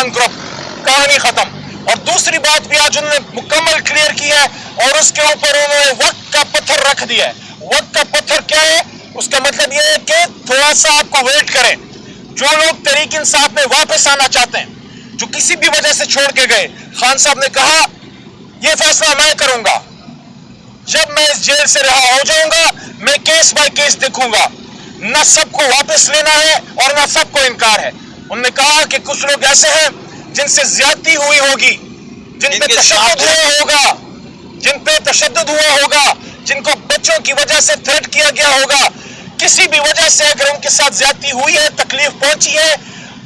Khan group, कहानी खत्म। और दूसरी बात भी आज उन्होंने मुकम्मल क्लियर की है और उसके ऊपर उन्होंने वक्त का पत्थर रख दिया है। वक्त का पत्थर क्या है? उसका मतलब यह है कि थोड़ा सा आपको वेट करें। जो लोग तहरीक इंसाफ में वापस आना चाहते हैं, जो किसी भी वजह से छोड़ के गए, खान साहब ने कहा यह फैसला मैं करूंगा, जब मैं इस जेल से रहा हो जाऊंगा मैं केस बाय केस देखूंगा, न सबको वापस लेना है और न सबको इनकार है। उन्होंने कहा कि कुछ लोग ऐसे हैं जिनसे ज्यादती हुई होगी, जिन पे तशद्दुद हुआ होगा, जिनको बच्चों की वजह से थ्रेट किया गया होगा, किसी भी वजह से अगर उनके साथ ज्यादती हुई है, तकलीफ पहुंची है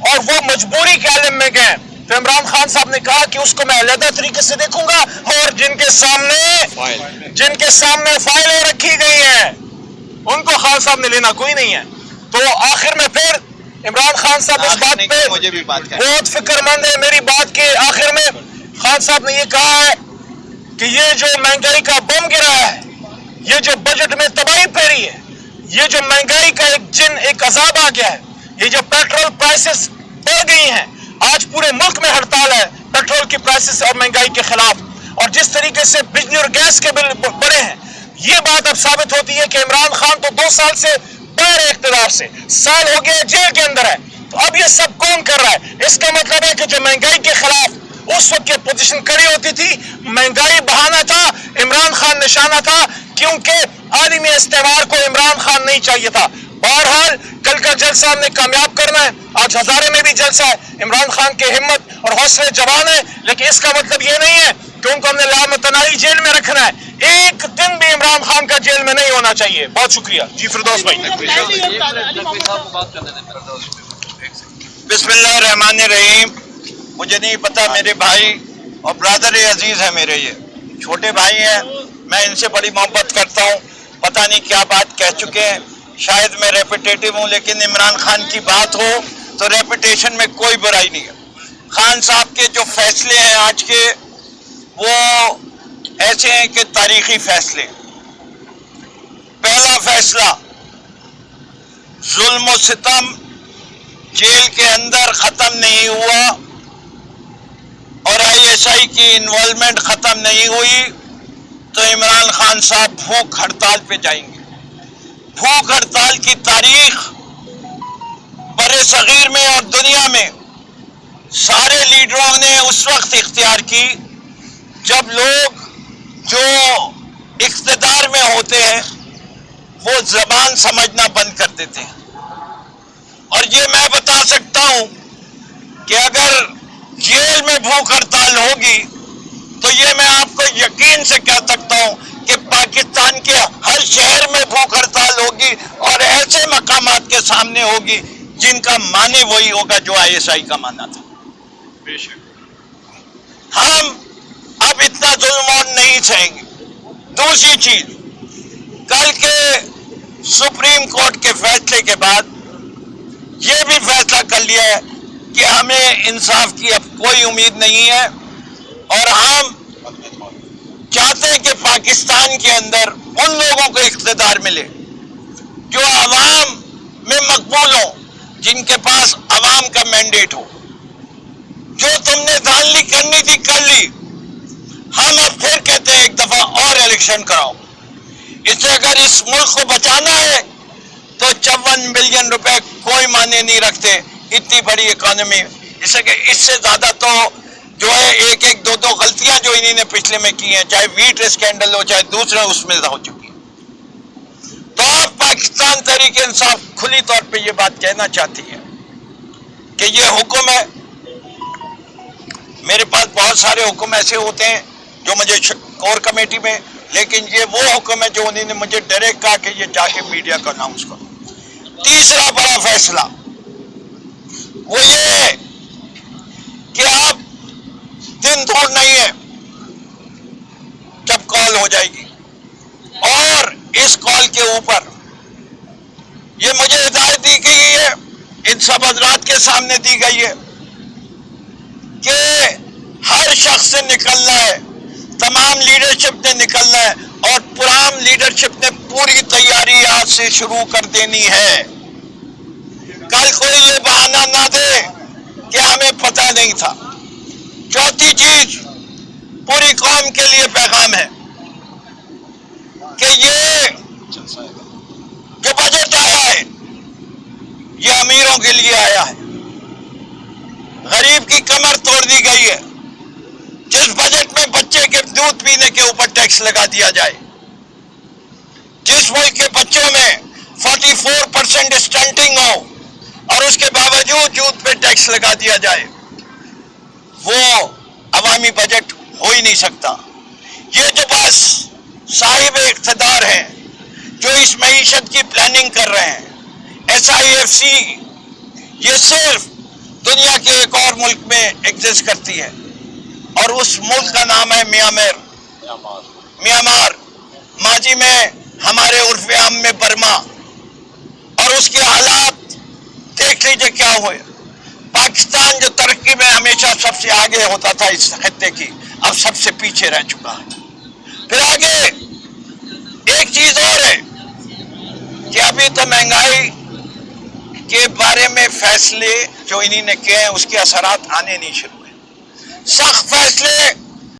और वो मजबूरी के आलम में गए, तो इमरान खान साहब ने कहा कि उसको मैं अलग तरीके से देखूंगा और जिनके सामने फाइलें रखी गई हैं उनको खान साहब ने लेना कोई नहीं है। तो आखिर में फिर इमरान खान साहब इस बात पे मुझे भी बात बहुत फिक्रमंद है। मेरी बात के आखिर में खान साहब ने ये कहा है कि ये जो महंगाई का बम गिरा है, ये जो बजट में तबाही फेरी है, ये जो महंगाई का एक अजाब आ गया है, ये जो पेट्रोल प्राइसेस बढ़ गई हैं, आज पूरे मुल्क में हड़ताल है पेट्रोल की प्राइसेस और महंगाई के खिलाफ, और जिस तरीके से बिजली और गैस के बिल बढ़े हैं, ये बात अब साबित होती है कि इमरान खान तो 2 साल से बाहर है, इख्तियार से साल हो गया जेल के अंदर है, तो अब ये सब कौन कर रहा है? इसका मतलब है कि जो महंगाई के खिलाफ उस वक्त की पोजीशन खड़ी होती थी, महंगाई बहाना था, इमरान खान निशाना था, क्योंकि आलमी इस्तेमार को इमरान खान नहीं चाहिए था। बहरहाल कल का जलसा हमने कामयाब करना है, आज हजारे में भी जलसा है, इमरान खान की हिम्मत और हौसले जवान है, लेकिन इसका मतलब ये नहीं है कि उनको हमने लामतनाई जेल में रखना है। एक दिन भी इमरान खान का जेल में नहीं होना चाहिए। बहुत शुक्रिया जी फिरदौस भाई। बिस्मिल्लाहिर्रहमानिर्रहीम। मुझे नहीं पता, मेरे भाई और ब्रदर अजीज है, मेरे ये छोटे भाई हैं, मैं इनसे बड़ी मोहब्बत करता हूँ। पता नहीं क्या बात कह चुके हैं, शायद मैं रेपिटेटिव हूँ, लेकिन इमरान खान की बात हो तो रेपिटेशन में कोई बुराई नहीं है। खान साहब के जो फैसले हैं आज के, वो ऐसे हैं कि तारीखी फैसले। पहला फैसला, जुल्म और सितम जेल के अंदर खत्म नहीं हुआ और आईएसआई की इन्वॉल्वमेंट खत्म नहीं हुई तो इमरान खान साहब भूख हड़ताल पे जाएंगे। भूख हड़ताल की तारीख बड़े सगीर में और दुनिया में सारे लीडरों ने उस वक्त इख्तियार की जब लोग जो इख्तिदार में होते हैं वो जबान समझना बंद कर देते हैं। और ये मैं बता सकता हूं कि अगर जेल में भूख हड़ताल होगी तो ये मैं आपको यकीन से कह सकता हूं कि पाकिस्तान के हर शहर में भूख हड़ताल होगी और ऐसे मकामात के सामने होगी जिनका माने वही होगा जो आईएसआई का माना था। हम अब इतना जुल्म और नहीं सहेंगे। दूसरी चीज, कल के सुप्रीम कोर्ट के फैसले के बाद ये भी फैसला कर लिया है कि हमें इंसाफ की अब कोई उम्मीद नहीं है और हम चाहते हैं कि पाकिस्तान के अंदर उन लोगों को इख्तिदार मिले जो आवाम में मकबूल हो, जिनके पास आवाम का मैंडेट हो। जो तुमने धांधली करनी थी कर ली, हम अब फिर कहते हैं एक दफा और इलेक्शन कराओ। इससे अगर इस मुल्क को बचाना है तो 54 बिलियन रुपए कोई मायने नहीं रखते, इतनी बड़ी इकोनॉमी। इससे ज्यादा तो जो है एक एक दो दो गलतियां जो इन्होंने पिछले में की हैं, चाहे वीट स्कैंडल हो चाहे दूसरे, उसमें हो चुकी है। तो अब पाकिस्तान तहरीक इंसाफ खुली तौर पे ये बात कहना चाहती है कि ये हुक्म है। मेरे पास बहुत सारे हुक्म ऐसे होते हैं जो मुझे कोर कमेटी में, लेकिन ये वो हुक्म है जो उन्होंने मुझे डायरेक्ट कहा कि ये जाके मीडिया को अनाउंस करो। तीसरा बड़ा फैसला वो ये है कि अब दिन दूर नहीं है जब कॉल हो जाएगी और इस कॉल के ऊपर ये मुझे हिदायत दी गई है, इन सब हजरात के सामने दी गई है कि हर शख्स से निकलना है, तमाम लीडरशिप ने निकलना है और पुरान लीडरशिप ने पूरी तैयारी आज से शुरू कर देनी है। कल कोई ये बहाना ना दे کہ ہمیں پتہ نہیں تھا. چوتھی چیز پوری قوم کے لیے پیغام ہے کہ یہ جو بجٹ آیا ہے یہ امیروں کے لیے آیا ہے. غریب کی کمر توڑ دی گئی ہے. جس بجٹ میں بچے کے دودھ پینے کے اوپر ٹیکس لگا دیا جائے، جس ملک کے بچوں میں 44% اسٹنٹنگ ہو اور اس کے باوجود دودھ پہ ٹیکس لگا دیا جائے، وہ عوامی بجٹ ہو ہی نہیں سکتا. یہ جو بس صاحب اقتدار ہیں جو اس معیشت کی پلاننگ کر رہے ہیں، SIFC، یہ صرف دنیا کے ایک اور ملک میں ایگزسٹ کرتی ہے اور اس ملک کا نام ہے میانمار. ماضی میں ہمارے عرف عام میں برما، اور اس کے حالات دیکھ لیجئے کیا ہوئے. پاکستان جو ترقی میں ہمیشہ سب سے آگے ہوتا تھا اس خطے کی، اب سب سے پیچھے رہ چکا ہے. پھر آگے ایک چیز اور ہے کہ ابھی تو مہنگائی کے بارے میں فیصلے جو انہی نے کیے ہیں اس کے اثرات آنے نہیں شروع ہوئے. سخت فیصلے